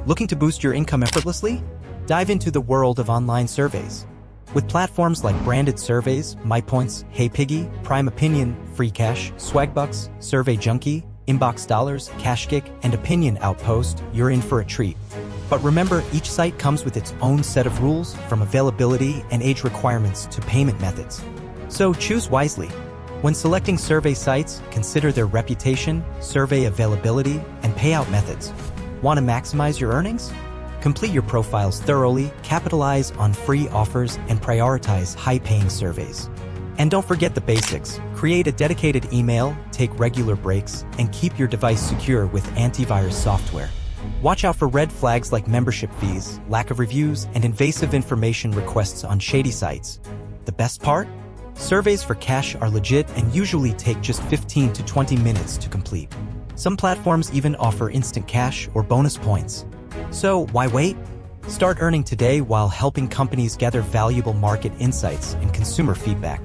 Looking to boost your income effortlessly? Dive into the world of online surveys. With platforms like Branded Surveys, MyPoints, HeyPiggy, Prime Opinion, FreeCash, Swagbucks, Survey Junkie, Inbox Dollars, CashGick, and Opinion Outpost, you're in for a treat. But remember, each site comes with its own set of rules, from availability and age requirements to payment methods. So choose wisely. When selecting survey sites, consider their reputation, survey availability, and payout methods. Want to maximize your earnings? Complete your profiles thoroughly, capitalize on free offers, and prioritize high-paying surveys. And don't forget the basics. Create a dedicated email, take regular breaks, and keep your device secure with antivirus software. Watch out for red flags like membership fees, lack of reviews, and invasive information requests on shady sites. The best part? Surveys for cash are legit and usually take just 15 to 20 minutes to complete. Some platforms even offer instant cash or bonus points. So why wait? Start earning today while helping companies gather valuable market insights and consumer feedback.